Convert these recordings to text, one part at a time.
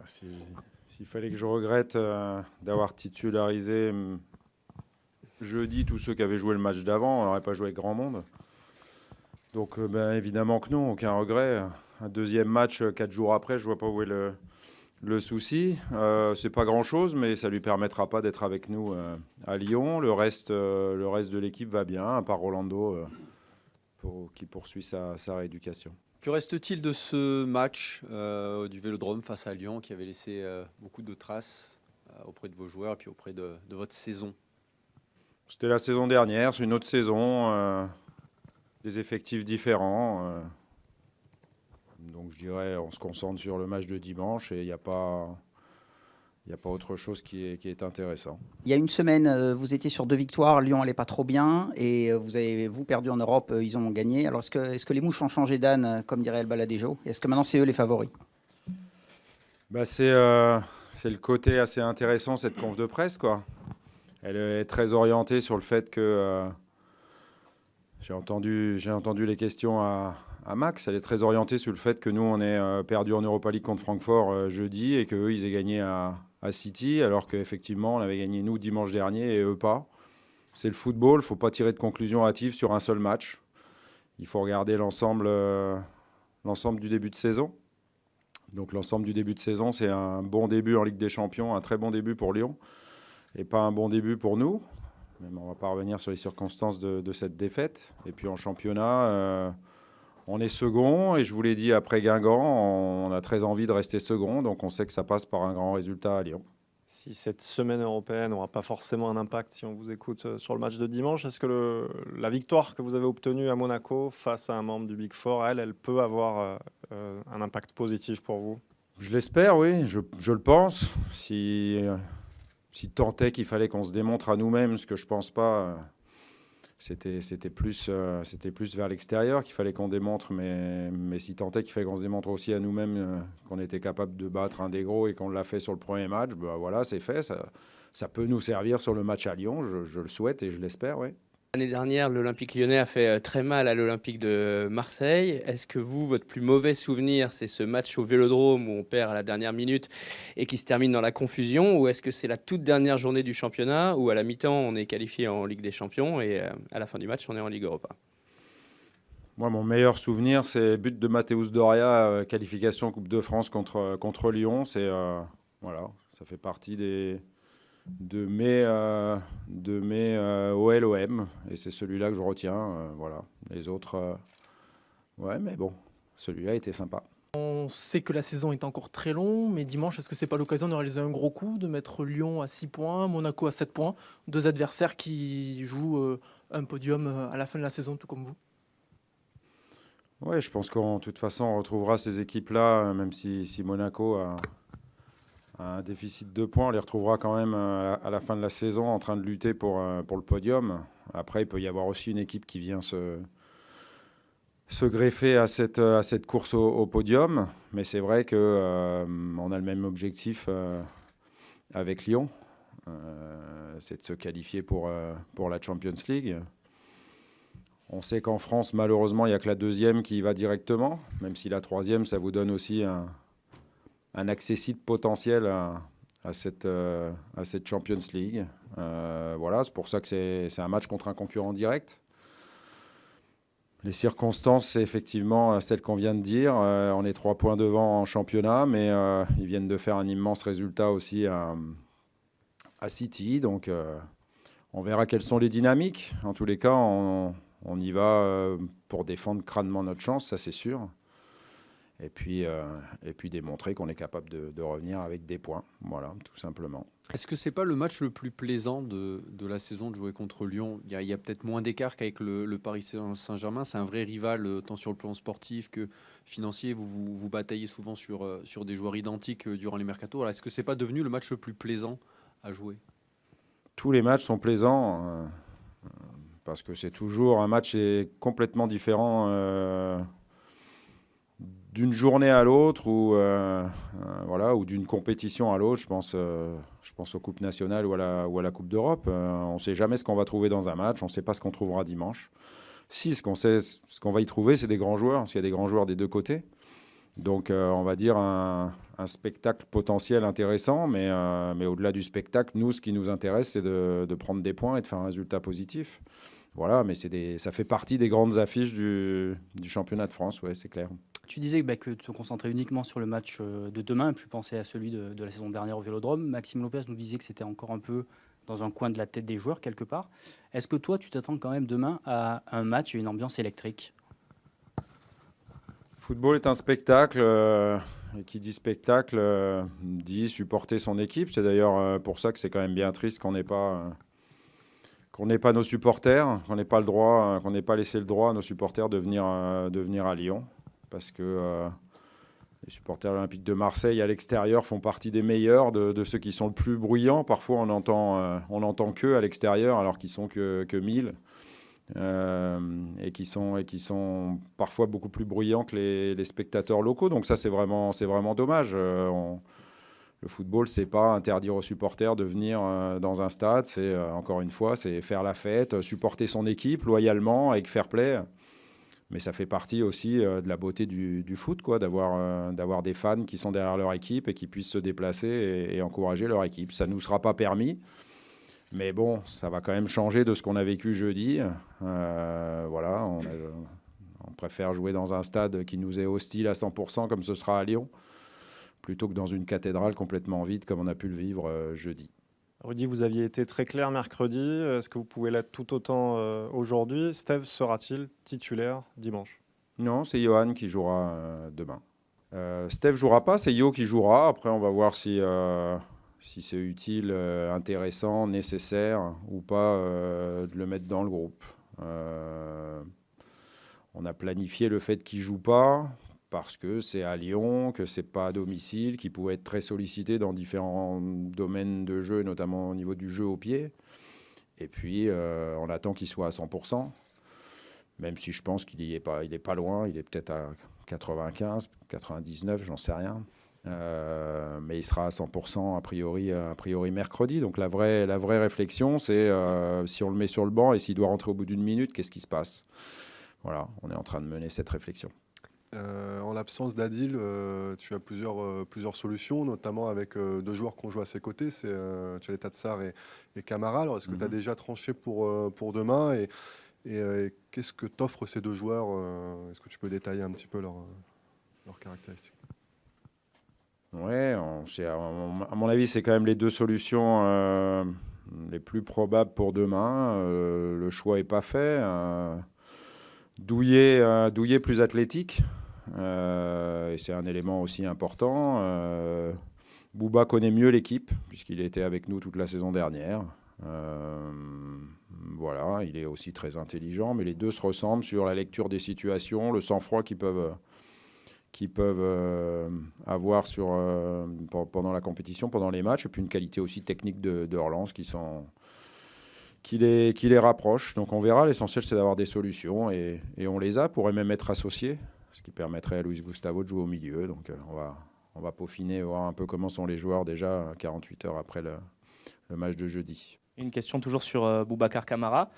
S'il fallait que je regrette d'avoir titularisé jeudi tous ceux qui avaient joué le match d'avant, on n'aurait pas joué avec grand monde. Donc évidemment que non, aucun regret. Un deuxième match 4 jours après, je vois pas où est le souci. C'est pas grand-chose, mais ça lui permettra pas d'être avec nous à Lyon. Le reste de l'équipe va bien, à part Rolando qui poursuit sa rééducation. Que reste-t-il de ce match du Vélodrome face à Lyon qui avait laissé beaucoup de traces auprès de vos joueurs et puis auprès de votre saison? C'était la saison dernière, c'est une autre saison, des effectifs différents. Donc je dirais on se concentre sur le match de dimanche et il n'y a pas autre chose qui est intéressant. Il y a une semaine, vous étiez sur 2 victoires, Lyon n'allait pas trop bien, et vous avez perdu en Europe, ils ont gagné. Alors est-ce que les mouches ont changé d'âne, comme dirait El Baladejo? Est-ce que maintenant c'est eux les favoris? C'est le côté assez intéressant, cette conf de presse, quoi. Elle est très orientée sur le fait que... j'ai entendu les questions à Max. Elle est très orientée sur le fait que nous, on est perdu en Europa League contre Francfort jeudi et qu'eux, ils aient gagné à City, alors qu'effectivement, on avait gagné nous dimanche dernier et eux pas. C'est le football, il ne faut pas tirer de conclusion hâtive sur un seul match. Il faut regarder l'ensemble du début de saison. Donc l'ensemble du début de saison, c'est un bon début en Ligue des Champions, un très bon début pour Lyon, et pas un bon début pour nous. Même on ne va pas revenir sur les circonstances de cette défaite. Et puis en championnat, on est second. Et je vous l'ai dit, après Guingamp, on a très envie de rester second. Donc on sait que ça passe par un grand résultat à Lyon. Si cette semaine européenne n'aura pas forcément un impact si on vous écoute sur le match de dimanche, est-ce que la victoire que vous avez obtenue à Monaco face à un membre du Big Four, elle peut avoir un impact positif pour vous? Je l'espère, oui. Je le pense. Si tant est qu'il fallait qu'on se démontre à nous-mêmes, ce que je pense pas, c'était plus vers l'extérieur qu'il fallait qu'on démontre, mais si tant est qu'il fallait qu'on se démontre aussi à nous-mêmes qu'on était capable de battre un des gros et qu'on l'a fait sur le premier match, voilà, c'est fait. Ça peut nous servir sur le match à Lyon, je le souhaite et je l'espère, oui. L'année dernière, l'Olympique lyonnais a fait très mal à l'Olympique de Marseille. Est-ce que votre plus mauvais souvenir, c'est ce match au Vélodrome où on perd à la dernière minute et qui se termine dans la confusion? Ou est-ce que c'est la toute dernière journée du championnat où à la mi-temps, on est qualifié en Ligue des Champions et à la fin du match, on est en Ligue Europa? Moi, mon meilleur souvenir, c'est le but de Mateusz Doria, qualification Coupe de France contre Lyon. Voilà, ça fait partie de mes OLOM et c'est celui-là que je retiens. Voilà. Les autres, ouais, mais bon, celui-là était sympa. On sait que la saison est encore très longue, mais dimanche, est-ce que c'est pas l'occasion de réaliser un gros coup, de mettre Lyon à 6 points, Monaco à 7 points, 2 adversaires qui jouent un podium à la fin de la saison, tout comme vous? Oui, je pense qu'en toute façon, on retrouvera ces équipes-là, même si Monaco a un déficit de points, on les retrouvera quand même à la fin de la saison en train de lutter pour le podium. Après, il peut y avoir aussi une équipe qui vient se greffer à cette course au podium. Mais c'est vrai qu'on a le même objectif avec Lyon. C'est de se qualifier pour la Champions League. On sait qu'en France, malheureusement, il n'y a que la deuxième qui y va directement. Même si la troisième, ça vous donne aussi un accessite potentiel à cette Champions League. Voilà, c'est pour ça que c'est un match contre un concurrent direct. Les circonstances, c'est effectivement celles qu'on vient de dire. On est 3 points devant en championnat, mais ils viennent de faire un immense résultat aussi à City. Donc, on verra quelles sont les dynamiques. En tous les cas, on y va pour défendre crânement notre chance, ça c'est sûr. Et puis démontrer qu'on est capable de revenir avec des points. Voilà, tout simplement. Est-ce que c'est pas le match le plus plaisant de la saison de jouer contre Lyon? Il y a peut-être moins d'écart qu'avec le Paris Saint-Germain. C'est un vrai rival tant sur le plan sportif que financier. Vous bataillez souvent sur des joueurs identiques durant les mercatos. Alors, est-ce que c'est pas devenu le match le plus plaisant à jouer? Tous les matchs sont plaisants parce que c'est toujours un match est complètement différent d'une journée à l'autre ou d'une compétition à l'autre. Je pense aux Coupes nationales ou à la Coupe d'Europe. On ne sait jamais ce qu'on va trouver dans un match. On ne sait pas ce qu'on trouvera dimanche. Si, ce qu'on va y trouver, c'est des grands joueurs, parce qu'il y a des grands joueurs des deux côtés. Donc, on va dire un spectacle potentiel intéressant, mais au-delà du spectacle, nous, ce qui nous intéresse, c'est de prendre des points et de faire un résultat positif. Voilà, mais ça fait partie des grandes affiches du championnat de France, ouais, c'est clair. Tu disais que tu te concentrais uniquement sur le match de demain et puis penser à celui de la saison dernière au Vélodrome. Maxime Lopez nous disait que c'était encore un peu dans un coin de la tête des joueurs quelque part. Est-ce que toi, tu t'attends quand même demain à un match et une ambiance électrique ? Le football est un spectacle, et qui dit spectacle dit supporter son équipe. C'est d'ailleurs pour ça que c'est quand même bien triste qu'on n'ait pas nos supporters, qu'on n'ait pas laissé le droit à nos supporters de venir à Lyon. Parce que les supporters olympiques de Marseille à l'extérieur font partie des meilleurs, de ceux qui sont le plus bruyants. Parfois, on entend qu'eux à l'extérieur, alors qu'ils sont que 1000. Et qui sont parfois beaucoup plus bruyants que les spectateurs locaux. Donc ça, c'est vraiment dommage. Le football, c'est pas interdire aux supporters de venir dans un stade. C'est encore une fois, c'est faire la fête, supporter son équipe loyalement, avec fair play. Mais ça fait partie aussi de la beauté du foot, quoi, d'avoir des fans qui sont derrière leur équipe et qui puissent se déplacer et encourager leur équipe. Ça ne nous sera pas permis. Mais bon, ça va quand même changer de ce qu'on a vécu jeudi. Voilà, on préfère jouer dans un stade qui nous est hostile à 100%, comme ce sera à Lyon, plutôt que dans une cathédrale complètement vide, comme on a pu le vivre jeudi. Rudy, vous aviez été très clair mercredi. Est-ce que vous pouvez l'être tout autant aujourd'hui ? Steve sera-t-il titulaire dimanche ? Non, c'est Johan qui jouera demain. Steve jouera pas, c'est Yo qui jouera. Après, on va voir si c'est utile, intéressant, nécessaire ou pas de le mettre dans le groupe. On a planifié le fait qu'il ne joue pas parce que c'est à Lyon, que ce n'est pas à domicile, qu'il pouvait être très sollicité dans différents domaines de jeu, notamment au niveau du jeu au pied. Et puis, on attend qu'il soit à 100%, même si je pense qu'il n'est pas loin, il est peut-être à 95, 99, j'en sais rien. Mais il sera à 100% a priori mercredi. Donc la vraie réflexion, c'est si on le met sur le banc et s'il doit rentrer au bout d'une minute, qu'est-ce qui se passe ? Voilà, on est en train de mener cette réflexion. En l'absence d'Adil, tu as plusieurs solutions, notamment avec deux joueurs qu'on joue à ses côtés, c'est Tchaleta Tsar et Camara. Alors est-ce que tu as déjà tranché pour demain et qu'est-ce que t'offrent ces deux joueurs ? Est-ce que tu peux détailler un petit peu leurs caractéristiques ? Ouais, à mon avis, c'est quand même les deux solutions les plus probables pour demain. Le choix n'est pas fait. Douillet plus athlétique, et c'est un élément aussi important. Bouba connaît mieux l'équipe, puisqu'il était avec nous toute la saison dernière. Voilà, il est aussi très intelligent, mais les deux se ressemblent sur la lecture des situations, le sang-froid qu'ils peuvent avoir pendant la compétition, pendant les matchs, et puis une qualité aussi technique de relance qui les rapproche. Donc on verra, l'essentiel c'est d'avoir des solutions, et on les a, pourrait même être associés, ce qui permettrait à Luis Gustavo de jouer au milieu. Donc on va peaufiner, voir un peu comment sont les joueurs déjà 48 heures après le match de jeudi. Une question toujours sur Boubacar Kamara.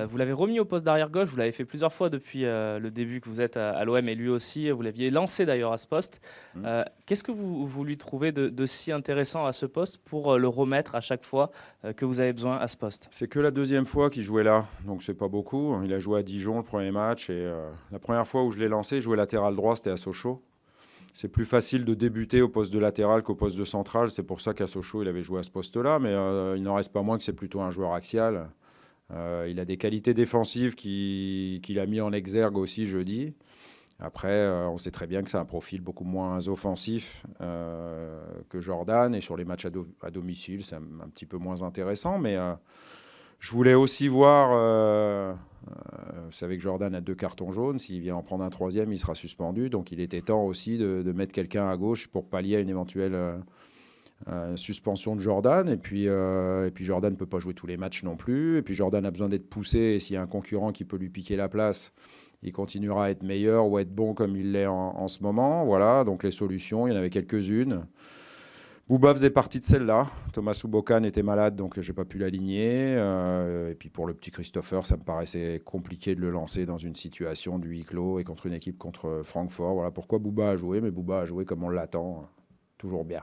Vous l'avez remis au poste d'arrière gauche, vous l'avez fait plusieurs fois depuis le début que vous êtes à l'OM, et lui aussi, vous l'aviez lancé d'ailleurs à ce poste. Qu'est-ce que vous lui trouvez de si intéressant à ce poste pour le remettre à chaque fois que vous avez besoin à ce poste ? C'est que la deuxième fois qu'il jouait là, donc c'est pas beaucoup. Il a joué à Dijon le premier match, et la première fois où je l'ai lancé, jouer latéral droit, c'était à Sochaux. C'est plus facile de débuter au poste de latéral qu'au poste de central. C'est pour ça qu'à Sochaux, il avait joué à ce poste-là. Mais il n'en reste pas moins que c'est plutôt un joueur axial. Il a des qualités défensives qu'il a mis en exergue aussi jeudi. Après, on sait très bien que c'est un profil beaucoup moins offensif que Jordan. Et sur les matchs à domicile, c'est un petit peu moins intéressant. Mais je voulais aussi voir... vous savez que Jordan a 2 cartons jaunes. S'il vient en prendre un 3e, il sera suspendu. Donc il était temps aussi de mettre quelqu'un à gauche pour pallier à une éventuelle suspension de Jordan. Et puis Jordan ne peut pas jouer tous les matchs non plus. Et puis Jordan a besoin d'être poussé. Et s'il y a un concurrent qui peut lui piquer la place, il continuera à être meilleur ou à être bon comme il l'est en ce moment. Voilà, donc les solutions, il y en avait quelques-unes. Bouba faisait partie de celle-là. Thomas Soubokan était malade, donc je n'ai pas pu l'aligner. Et puis pour le petit Christopher, ça me paraissait compliqué de le lancer dans une situation de huis clos et contre une équipe contre Francfort. Voilà pourquoi Bouba a joué, mais Bouba a joué comme on l'attend, toujours bien.